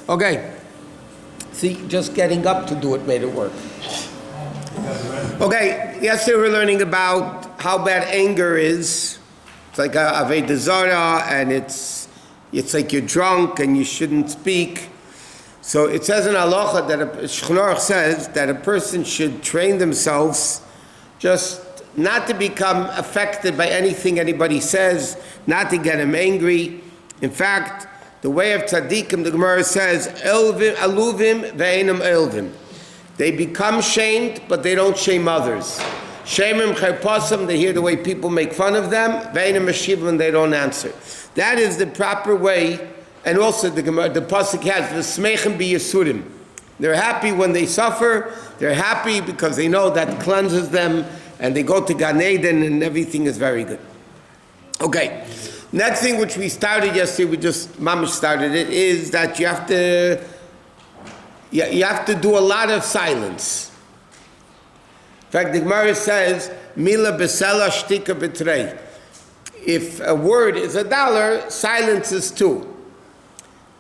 Okay. See, just getting up to do it made it work. Okay, yesterday we were learning about how bad anger is. It's like a Avodah Zarah, and it's like you're drunk and you shouldn't speak. So it says in Halacha that Shulchan Aruch says that a person should train themselves just not to become affected by anything anybody says, not to get him angry. In fact, the way of tzaddikim, the Gemara says, aluvim ve'enam elvim. They become shamed, but they don't shame others. Shemim cherposam, they hear the way people make fun of them. Ve'enam meshivim, they don't answer. That is the proper way. And also the pasuk has v'smeichim b'yisurim. They're happy when they suffer. They're happy because they know that cleanses them, and they go to Gan Eden, and everything is very good. Okay. Next thing which we started yesterday, we just mamish started it, is that you have to do a lot of silence. In fact, the Gemara says, "Mila besela shtika betrei." If a word is $1, silence is 2.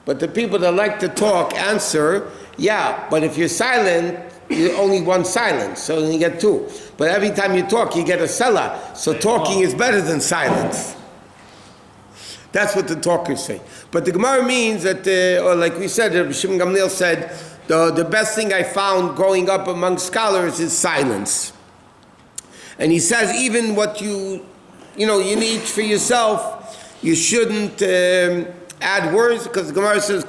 But the people that like to talk answer, yeah. But if you're silent, you only one silence, so you get 2. But every time you talk, you get a sela. So talking is better than silence. That's what the talkers say. But the Gemara means that, or like we said, Rabbi Shimon Gamliel said, the best thing I found growing up among scholars is silence. And he says even what you need for yourself, you shouldn't add words, because the Gemara says,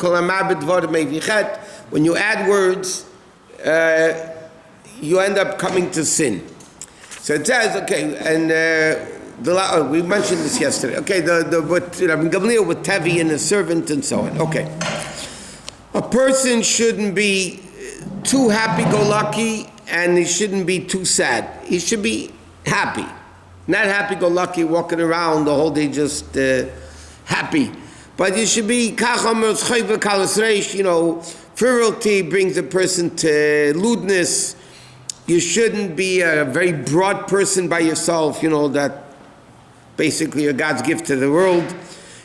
when you add words, you end up coming to sin. So it says, okay, and we mentioned this yesterday. Okay, Rabbi Gamliel with Tevi and a servant and so on. Okay, a person shouldn't be too happy-go-lucky, and he shouldn't be too sad. He should be happy, not happy-go-lucky, walking around the whole day just happy. But you should be frivolity brings a person to lewdness. You shouldn't be a very broad person by yourself. That. Basically, you're God's gift to the world.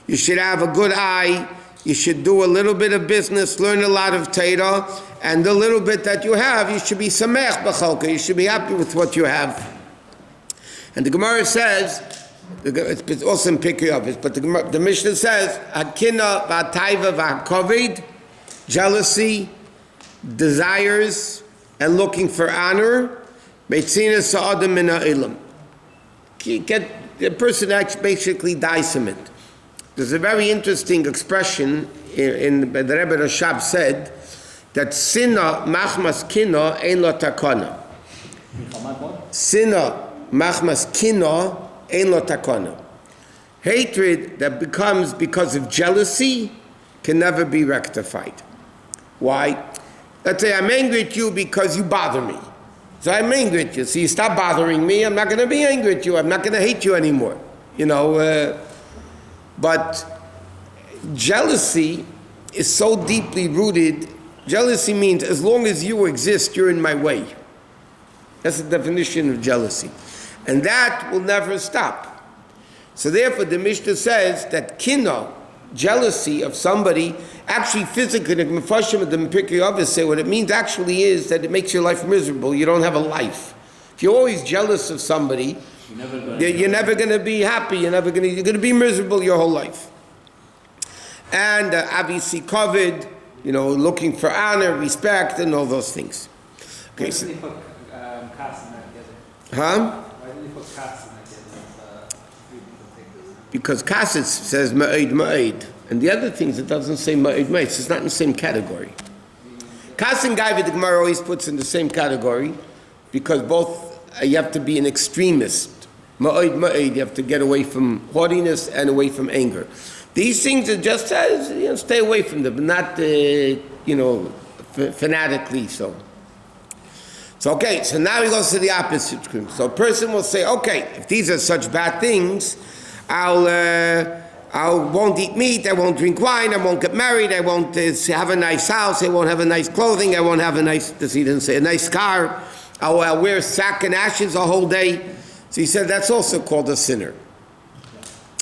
You should have a good eye. You should do a little bit of business, learn a lot of Torah, and the little bit that you have, you should be samech b'chalka. You should be happy with what you have. And the Gemara says, it's also in Pirkei Avos, but the Mishnah says, hakina v'ataiva v'hakovid, jealousy, desires, and looking for honor, meitzina sa'adam min ha'ilam. The person actually basically dies from it. There's a very interesting expression in the Rebbe Rashab said that sinna machmas kina ein lo takana. Sinna machmas kina ein lo takana. Hatred that becomes because of jealousy can never be rectified. Why? Let's say I'm angry at you because you bother me. So I'm angry at you. So you stop bothering me. I'm not going to be angry at you. I'm not going to hate you anymore. But jealousy is so deeply rooted. Jealousy means as long as you exist, you're in my way. That's the definition of jealousy. And that will never stop. So therefore, the Mishnah says that kina, jealousy of somebody, actually physically, the Mepharshim of the Pirkei Avos say what it means actually is that it makes your life miserable. You don't have a life. If you're always jealous of somebody, you're never going to be happy. You're going to be miserable your whole life. And obviously covered, looking for honor, respect, and all those things. Okay. So, Why didn't they put cats in that together? Huh? Why didn't they put cats in that together? Because Kasset says ma'id, and the other things it doesn't say ma'id. It's not in the same category. Kas and Gaiva, the Gemara always puts in the same category, because both you have to be an extremist. Ma'id, you have to get away from haughtiness and away from anger. These things it just says, stay away from them, but not fanatically so. So okay, so now he goes to the opposite extreme. So a person will say, okay, if these are such bad things, I won't eat meat, I won't drink wine, I won't get married, I won't have a nice house, I won't have a nice clothing, I won't have a nice, he didn't say, a nice car, I'll wear sack and ashes a whole day. So he said that's also called a sinner.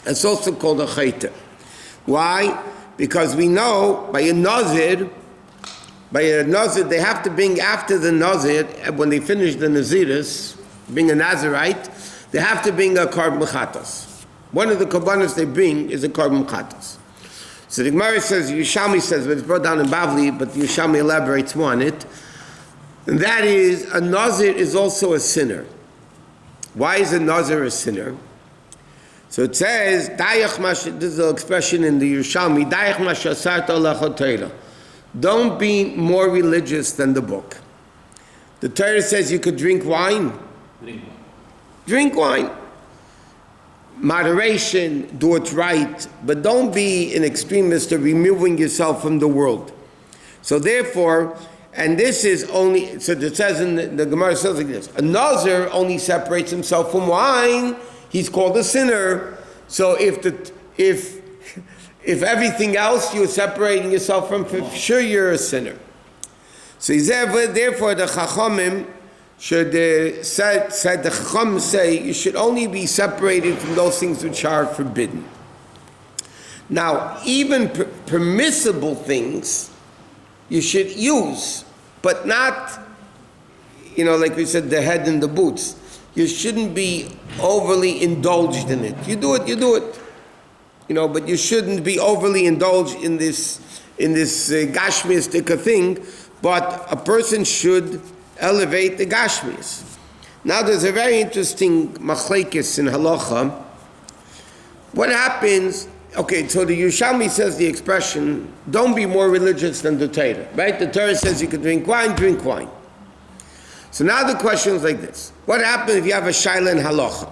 It's also called a chayta. Why? Because we know by a nazir, By a Nazir, they have to bring after the Nazir, when they finish the Naziris, being a Nazirite, they have to bring a korban chatos. One of the korbanos they bring is a korban chatos. So the Gemara says, Yerushalmi says, but it's brought down in Bavli, but Yerushalmi elaborates more on it. And that is, a Nazir is also a sinner. Why is a Nazir a sinner? So it says, this is the expression in the Yerushalmi, don't be more religious than the book. The Torah says you could drink wine. Drink wine. Moderation, do it right, but don't be an extremist of removing yourself from the world. So therefore, and this is only, so it says in the Gemara says like this, a Nazir only separates himself from wine, he's called a sinner. So if everything else you're separating yourself from, for sure you're a sinner. So he said, therefore the Chachamim said the Chachamim say you should only be separated from those things which are forbidden. Now, even permissible things you should use, but not, like we said, the head in the boots. You shouldn't be overly indulged in it. You do it. But you shouldn't be overly indulged in this gashmiistic thing, but a person should elevate the gashmis. Now there's a very interesting machlekes in halacha. What happens, okay, so the Yerushalmi says the expression, don't be more religious than the Torah, right? The Torah says you can drink wine. So now the question is like this. What happens if you have a shaila in halacha?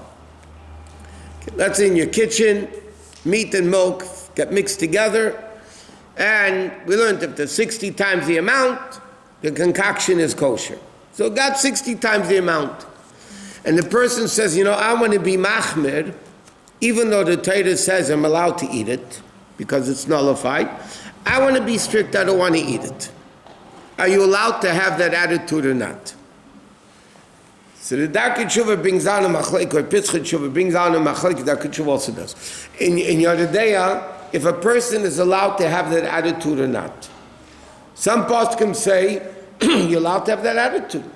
Okay, let's say in your kitchen, meat and milk get mixed together, and we learned if there's 60 times the amount, the concoction is kosher. So it got 60 times the amount. And the person says, I want to be machmir, even though the Torah says I'm allowed to eat it, because it's nullified. I want to be strict, I don't want to eat it. Are you allowed to have that attitude or not? So the Darkei Tshuva brings down a machlek, or Pitzchei Tshuva brings down a machlek, the Darkei Tshuva also does. In Yodedeya, if a person is allowed to have that attitude or not. Some poskim say, you're allowed to have that attitude.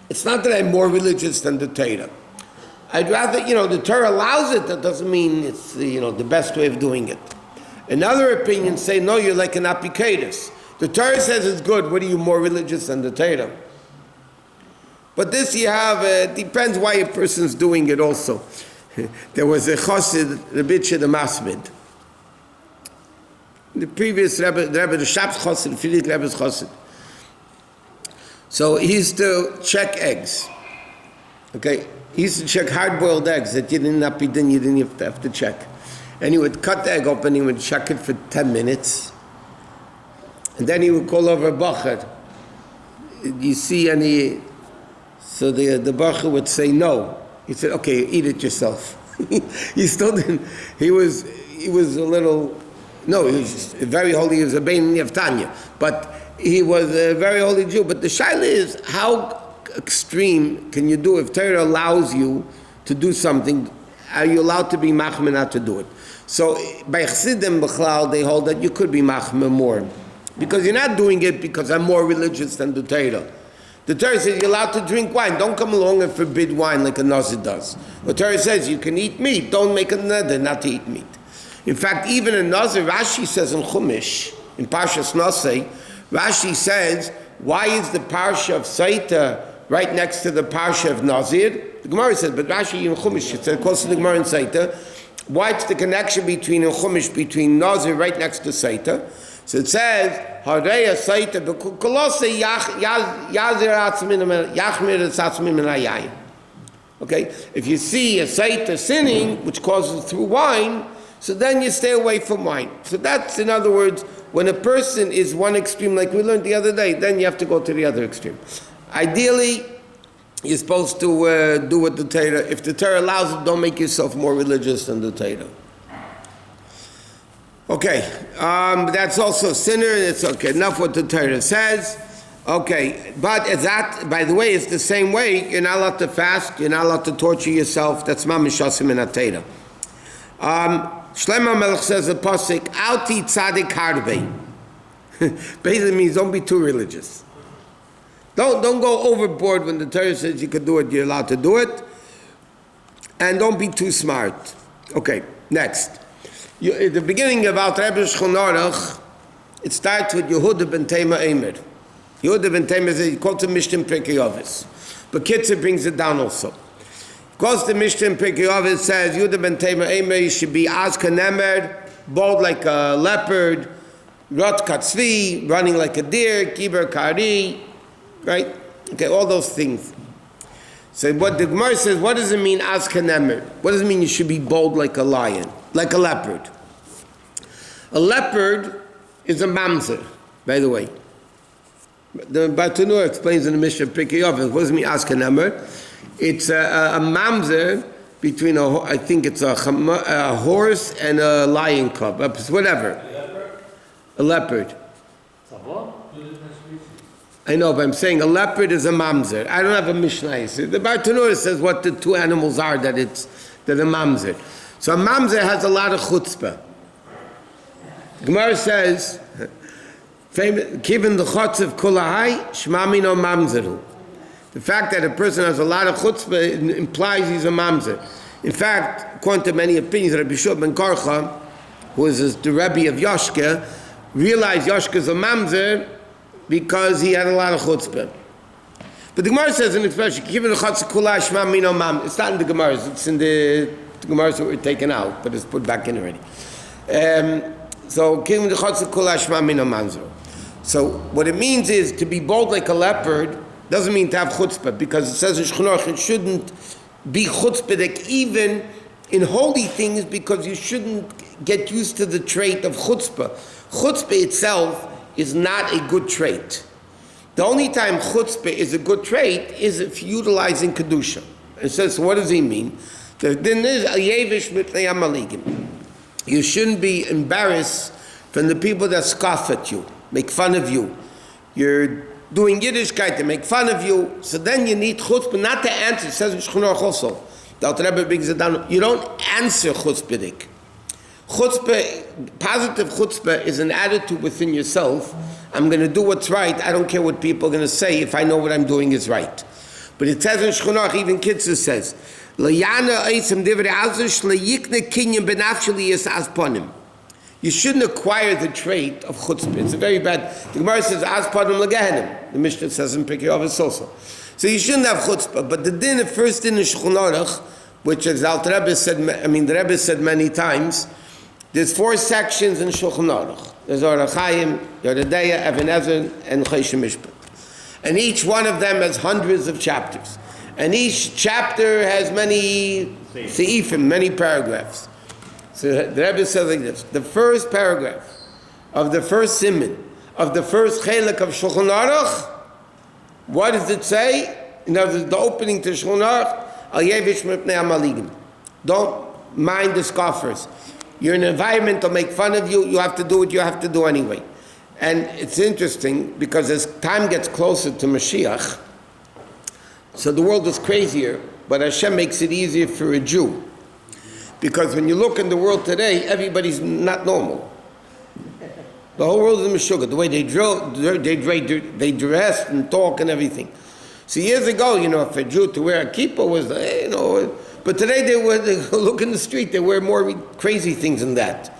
It's not that I'm more religious than the Torah. I'd rather, the Torah allows it, that doesn't mean it's, the best way of doing it. Another opinion say, no, you're like an apikatus. The Torah says it's good, what are you more religious than the Torah? But this you have, it depends why a person's doing it also. There was a chassid, Rabbi the Masmid. The previous Rebbe, the Shab's chassid, Friedrich Rebbe's chassid. So he used to check eggs. Okay? He used to check hard-boiled eggs that you didn't have to check. And he would cut the egg open, he would check it for 10 minutes. And then he would call over a bacher. You see any... So the bacher would say no. He said, okay, eat it yourself. He still didn't. He was a little... No, he was very holy. He was a Bein Yaftanya. But he was a very holy Jew. But the shaila is, how extreme can you do if Torah allows you to do something? Are you allowed to be machmir not to do it? So by Chassidim B'chlal, they hold that you could be machmir more. Because you're not doing it because I'm more religious than the Torah. The Torah says you're allowed to drink wine. Don't come along and forbid wine like a Nazir does. The Torah says you can eat meat. Don't make a neder not to eat meat. In fact, even a Nazir, Rashi says in Chumash, in Parshas Nosei, Rashi says, why is the Parsha of Saita right next to the Parsha of Nazir? The Gemara says, but Rashi in Chumash, it says, close to the Gemara in Saita, what's the connection between in Chumash, between Nazir right next to Saita? So it says, Hareya Saita, Kolosei Yazir Yachmir Atzmim Minayayin. Okay? If you see a Saita sinning, which causes through wine, so then you stay away from wine. So that's, in other words, when a person is one extreme, like we learned the other day, then you have to go to the other extreme. Ideally, you're supposed to do what the Torah, if the Torah allows it, don't make yourself more religious than the Torah. Okay, that's also sinner, it's okay, enough what the Torah says. Okay, but is that, by the way, it's the same way, you're not allowed to fast, you're not allowed to torture yourself, that's mamish asim in Torah. Shlomo Melech says the pasuk, "Alti tzadik harbe." Basically means don't be too religious. Don't go overboard when the Torah says you can do it, you're allowed to do it. And don't be too smart. Okay, next. At the beginning of Vaad Rabbonim Lubavitch, it starts with Yehuda ben Tema Eimer. Yehuda ben Tema says, he quotes the Mishnah in Pirkei Avos. But Kitzer brings it down also. He quotes the Mishnah in Pirkei Avos, says, Yehuda ben Tema Eimer, you should be Az Kanemer, bald like a leopard, Rot Katzvi, running like a deer, Kiber Kari, right? Okay, all those things. So what the Gemara says, what does it mean, Az Kanemer? What does it mean you should be bold like a lion, like a leopard? A leopard is a mamzer, by the way. The Bartanur explains in the Mishnah Pirkei Avos, what does it mean, Az Kanemer? It's a mamzer between I think it's a horse and a lion cub, whatever. A leopard. I know, but I'm saying a leopard is a mamzer. I don't have a Mishnah. The Bartanur says what the two animals are, that a mamzer. So a mamzer has a lot of chutzpah. The Gemara says, given the chutz of kulahai, shmamino mamzeru. The fact that a person has a lot of chutzpah implies he's a mamzer. In fact, according to many opinions, Rabbi Yosef ben Karcha, who is the Rebbe of Yoshke, realized Yoshke is a mamzer because he had a lot of chutzpah. But the Gemara says an expression, given the chutz of kulahai, shmamino mam. It's not in the Gemara, it's in the Gemaras that were taken out, but it's put back in already. So what it means is to be bold like a leopard doesn't mean to have chutzpah, because it says in Shulchan it shouldn't be chutzpah even in holy things, because you shouldn't get used to the trait of chutzpah. Chutzpah itself is not a good trait. The only time chutzpah is a good trait is if utilizing kedusha. It says, so what does he mean? The din is al-yevish mitnei amaligim. You shouldn't be embarrassed from the people that scoff at you, make fun of you. You're doing Yiddishkeit, they make fun of you. So then you need chutzpah, not to answer. It says in Shulchan Aruch also. The Alter Rebbe brings it down. You don't answer chutzpahdik. Chutzpah, positive chutzpah is an attitude within yourself. I'm going to do what's right. I don't care what people are going to say if I know what I'm doing is right. But it says in Shulchan Aruch, even Kitzer says, you shouldn't acquire the trait of chutzpah. It's a very bad. The Gemara says, the Mishnah says in Pirkei Avos also. So you shouldn't have chutzpah. But the first din in Shulchan Aruch, which as the Rebbe said many times, there's 4 sections in Shulchan Aruch. There's Orach Chaim, Yoredeya, Even Ezer, and Choshen Mishpat. And each one of them has hundreds of chapters. And each chapter has many seifim, many paragraphs. So the Rebbe says like this: the first paragraph of the first siman of the first chelek of Shulchan Aruch, what does it say? In other words, the opening to Shulchan Aruch, al yevish mipnei amaligim. Don't mind the scoffers. You're in an environment to make fun of you. You have to do what you have to do anyway. And it's interesting because as time gets closer to Mashiach, so the world is crazier, but Hashem makes it easier for a Jew. Because when you look in the world today, everybody's not normal. The whole world is Meshuggah. The way they dress and talk and everything. So years ago, for a Jew to wear a kippah was, but today they look in the street, they wear more crazy things than that.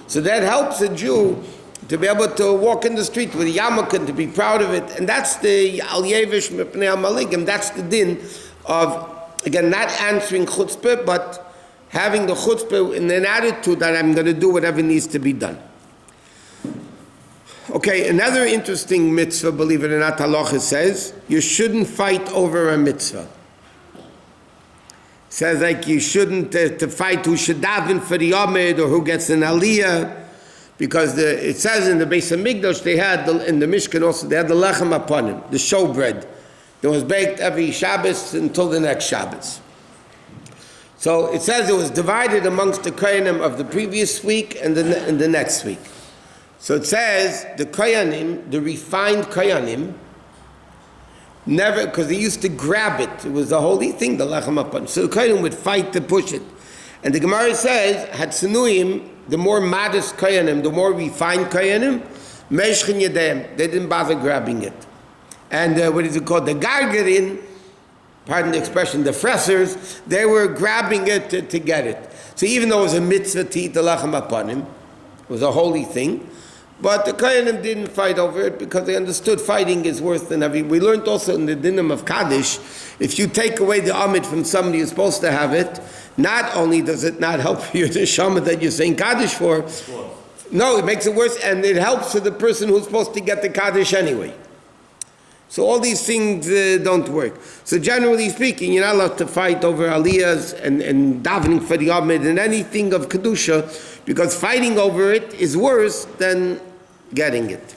So that helps a Jew to be able to walk in the street with a yarmulke and to be proud of it. And that's the al yevish mipnei amaligim. That's the din of, again, not answering chutzpah, but having the chutzpah in an attitude that I'm going to do whatever needs to be done. Okay, another interesting mitzvah, believe it or not, halacha says, you shouldn't fight over a mitzvah. It says like you shouldn't to fight who should daven for the Yomid or who gets an aliyah. Because it says in the Bais Din, they had, in the Mishkan also, they had the lechem upon him, the showbread. That was baked every Shabbos until the next Shabbos. So it says it was divided amongst the Kohanim of the previous week and the next week. So it says the Kohanim, the refined Kohanim, never, because they used to grab it. It was a holy thing, the lechem upon. So the Kohanim would fight to push it. And the Gemara says, Hatzinuim, the more modest Kohanim, the more refined Kohanim, Meshchin Yedem, they didn't bother grabbing it. And what is it called? The Gargarin, pardon the expression, the fressers, they were grabbing it to get it. So even though it was a mitzvah to eat the lachem apanim, it was a holy thing, but the Kohanim didn't fight over it because they understood fighting is worse than having. We learned also in the dinim of Kaddish, if you take away the amid from somebody who's supposed to have it, not only does it not help your neshama that you're saying Kaddish for, no, it makes it worse, and it helps for the person who's supposed to get the Kaddish anyway. So all these things don't work. So generally speaking, you're not allowed to fight over aliyahs and davening for the amid and anything of kedusha, because fighting over it is worse than getting it.